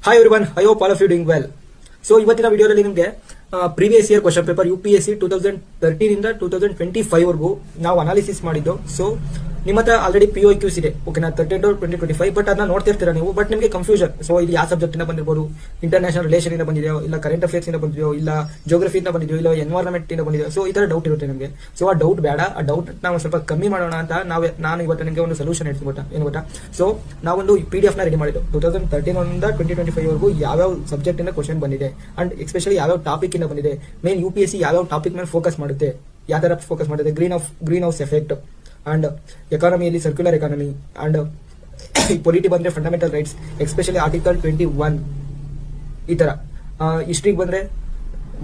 Hi everyone, I hope all of you doing well. So ಇವತ್ತಿನ ವಿಡಿಯೋದಲ್ಲಿ ನಿಮಗೆ previous year question paper UPSC 2013 ಇಂದ 2025 ವರೆಗೂ ನಾವು ಅನಾಲಿಸಿಸ್ ಮಾಡಿದ್ದು. ಸೊ ನಿಮ್ಮ ಹತ್ರ ಆಲ್ರೆಡಿ POQs ಇದೆ, ಓಕೆನಾ, 13 to 2025. ಬಟ್ ಅದನ್ನ ನೋಡ್ತಿರ್ತೀರಾ ನೀವು, ಬಟ್ ನಿಮಗೆ ಕನ್ಫ್ಯೂಷನ್. ಸೊ ಇದು ಯಾವ ಸಬ್ಜೆಕ್ಟ್ ಇಂದ ಬಂದಿರಬಹುದು, ಇಂಟರ್ನ್ಯಾಷನಲ್ ರಿಲೇಷನ್ ಇಂದ ಬಂದಿದೆಯೋ, ಇಲ್ಲ ಕರೆಂಟ್ ಅಫೇರ್ಸ್ ಇಂದ ಬಂದಿದೆಯೋ, ಇಲ್ಲ ಜೋಗ್ರಫಿ ಇಂದ ಬಂದಿದೆಯೋ, ಇಲ್ಲ ಎನ್ವೈರನ್ಮೆಂಟ್ ಇಂದ ಬಂದಿದೆಯೋ. ಸೊ ಈ ತರ ಡೌಟ್ ಇರುತ್ತೆ ನಿಮಗೆ. ಸೊ ಆ ಡೌಟ್ ಬೇಡ, ಆ ಡೌಟ್ ನಾವು ಸ್ವಲ್ಪ ಕಮ್ಮಿ ಮಾಡೋಣ ಅಂತ ನಾನು ಇವತ್ತು ನಿಮಗೆ ಒಂದು ಸೊಲ್ಯೂಷನ್ ಹೇಳ್ತೀನಿ ಏನು ಗೊತ್ತಾ. ಸೊ ನಾವೊಂದು PDF ನ ರೆಡಿ ಮಾಡಿದ್ದು 2013 ಇಂದ 2025 ವರೆಗೂ ಯಾವ್ಯಾವ ಸಬ್ಜೆಕ್ಟ್ ಇಂದ ಕ್ವಶನ್ ಬಂದಿದೆ ಅಂಡ್ ಎಸ್ಪೆಷಲಿ ಯಾವ್ಯಾವ ಟಾಪಿಕ್ ಇಂದ ಬಂದಿದೆ, ಮೇನ್ UPSC ಯಾವ್ಯಾವ ಟಾಪಿಕ್ ಮೇಲೆ ಫೋಕಸ್ ಮಾಡುತ್ತೆ, ಯಾವ ತರ ಫೋಕಸ್ ಮಾಡುತ್ತೆ, ಗ್ರೀನ್ ಹೌಸ್ ಎಫೆಕ್ಟ್ ಅಂಡ್ ಎಕಾನಮಿಯಲ್ಲಿ ಸರ್ಕ್ಯುಲರ್ ಎಕಾನಮಿ ಅಂಡ್ ಪೊಲಿಟಿ ಬಂದ್ರೆ ಫಂಡಮೆಂಟಲ್ ರೈಟ್ಸ್, ಎಸ್ಪೆಷಲಿ ಆರ್ಟಿಕಲ್ 21. ಈ ತರ ಹಿಸ್ಟ್ರಿಗೆ ಬಂದ್ರೆ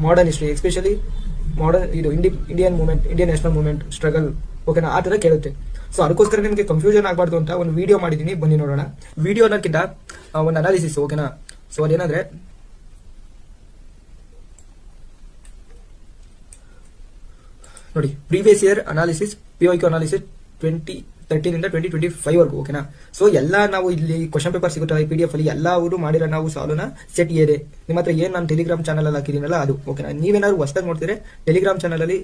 ಮಾಡರ್ನ್ ಹಿಸ್ಟ್ರಿ, ಎಸ್ಪೆಷಲಿ ಮಾಡರ್ನ್ ಇದು Indian movement, Indian national movement struggle, ಓಕೆನಾ, ಆ ತರ ಕೇಳುತ್ತೆ. ಸೊ ಅದಕ್ಕೋಸ್ಕರ ನಿಮಗೆ ಕನ್ಫ್ಯೂಷನ್ ಆಗಬಾರ್ದು ಅಂತ ಒಂದು ವಿಡಿಯೋ ಮಾಡಿದೀನಿ, ಬನ್ನಿ ನೋಡೋಣ. ವಿಡಿಯೋ ಅನ್ನೋಕ್ಕಿಂತ ಒಂದು ಅನಾಲಿಸಿಸ್, ಓಕೆನಾ. ಸೊ ಅದೇನಂದ್ರೆ ನೋಡಿ, previous year analysis, POQ analysis 2013 ಇಂದ 2025 ವರೆಗೂ, ಓಕೆನಾ. ಸೊ ಎಲ್ಲ ನಾವು ಇಲ್ಲಿ ಕ್ವಶನ್ ಪೇಪರ್ ಸಿಗುತ್ತೆ PDF ಅಲ್ಲಿ, ಎಲ್ಲ ಅವರು ಮಾಡಿರೋ ನಾವು ಸಾಲ್ವ್ನ ಸೆಟ್ ಇದೆ. ನಿಮ್ಮ ಹತ್ರ ಏನ್ ನಾನು ಟೆಲಿಗ್ರಾಮ್ ಚಾನಲ್ ಅಲ್ಲಿ ಹಾಕಿದೀನಲ್ಲ ಅದು, ಓಕೆನಾ. ನೀವೇನಾದ್ರು ಹೊಸದಾಗಿ ನೋಡ್ತೀರಾ, ಟೆಲಿಗ್ರಾಮ್ ಚಾನಲ್ ಅಲ್ಲಿ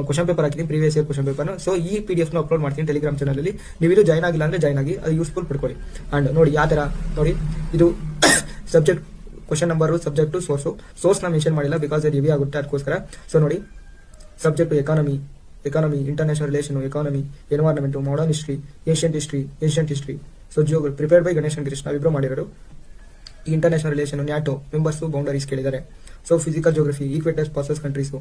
ಕ್ವಶನ್ ಪೇಪರ್ ಹಾಕಿದ್ದೀನಿ, previous year question paper. So ಈ PDF ನ ಅಪ್ಲೋಡ್ ಮಾಡ್ತೀನಿ ಟೆಲಿಗ್ರಾಮ್ ಚಾನಲ್ ಅಲ್ಲಿ. ನೀವು ಇದು ಜಾಯ್ನ್ ಆಗಿಲ್ಲ ಅಂದ್ರೆ ಜಾಯ್ನ್ ಆಗಿ, ಅದು ಯೂಸ್ಫುಲ್ ಪಡ್ಕೊಳ್ಳಿ. ಅಂಡ್ ನೋಡಿ ಯಾವ ತರ, ನೋಡಿ ಇದು subject question number, subject source ನ ಮೆನ್ಷನ್ ಮಾಡಿಲ್ಲ ಬಿಕಾಸ್ ಅದು ಹೆವಿ ಆಗುತ್ತೆ, ಅದಕ್ಕೋಸ್ಕರ. ಸೊ ನೋಡಿ, subject economy, international relation, economy, environment, modern history, ancient history. So geography prepared by Ganesh and Krishna ಇಬ್ರು ಮಾಡಿರೋರು. ಈ international relation, NATO members, boundaries ಕೇಳಿದ್ದಾರೆ. So physical geography, equators, passes countries,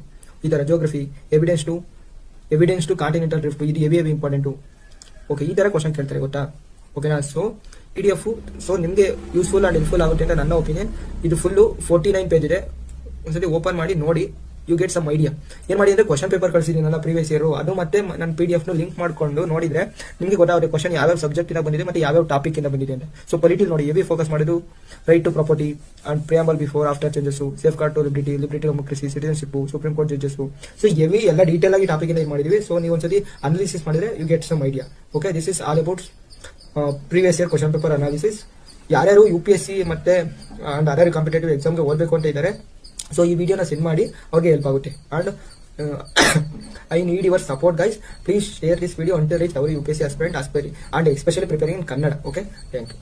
ಈ ತರ geography, evidence to continental drift, ಇದು heavy important. Okay, ಈ ತರ question ಕೇಳ್ತಾರೆ, ಗೊತ್ತಾ, ಓಕೆನಾ. ಸೊ PDF ಸೊ ನಿಮಗೆ ಯೂಸ್ಫುಲ್ ಅಂಡ್ ಹೆಲ್ಪ್ಫುಲ್ ಆಗುತ್ತೆ ಅಂತ ನನ್ನ ಒಪಿನಿಯನ್. ಇದು ಫುಲ್ಲು 49 ಪೇಜ್ ಇದೆ, ಒಂದ್ಸತಿ ಓಪನ್ ಮಾಡಿ ನೋಡಿ, ಯು ಗೆಟ್ ಸಮ್ ಐಡಿಯಾ. ಏನ್ ಮಾಡಿ ಅಂದ್ರೆ ಕ್ವಶನ್ ಪೇಪರ್ ಕಳಿಸಿದೀನಲ್ಲ ಪ್ರೀವಿಯಸ್ ಇಯರ್, ಅದು ಮತ್ತೆ ನನ್ನ PDF ನ ಲಿಂಕ್ ಮಾಡ್ಕೊಂಡು ನೋಡಿದ್ರೆ ನಿಮಗೆ ಗೊತ್ತಾಗುತ್ತೆ ಕ್ವಶನ್ ಯಾವ್ಯಾವ ಸಬ್ಜೆಕ್ಟ್ ಇಂದ ಬಂದಿದೆ ಮತ್ತೆ ಯಾವ್ಯಾವ ಟಾಪಿಕ್ ಇಂದ ಬಂದಿದೆ ಅಂತ. ಸೊ ಪೊಲಿಟಿ ನೋಡಿ, ಹೆವಿ ಫೋಕಸ್ ಮಾಡಿದ್ದು right to property and preamble before after changes, safeguard to liberty democracy, citizenship, supreme court judges. So heavy ಎಲ್ಲ ಡೀಟೇಲ್ ಆಗಿ ಟಾಪಿಕ್ ಇಂದ ಮಾಡಿದೀವಿ. ಸೊ ನೀವು ಒಂದ್ಸತಿ ಅನಾಲಿಸಿಸ್ ಮಾಡಿದ್ರೆ you get some idea. Okay, this is all about previous year question paper analysis. ಯಾರ್ಯಾರು UPSC ಮತ್ತೆ and other competitive ಎಕ್ಸಾಮ್ಗೆ ಓದಬೇಕು ಅಂತ ಇದ್ದಾರೆ, ಸೊ ಈ ವಿಡಿಯೋನ ಸೆಂಡ್ ಮಾಡಿ, ಅವ್ರಿಗೆ ಹೆಲ್ಪ್ ಆಗುತ್ತೆ. And I need your support, guys. Please share this video until reach our UPSC aspirant and especially preparing in Kannada. Okay, thank you.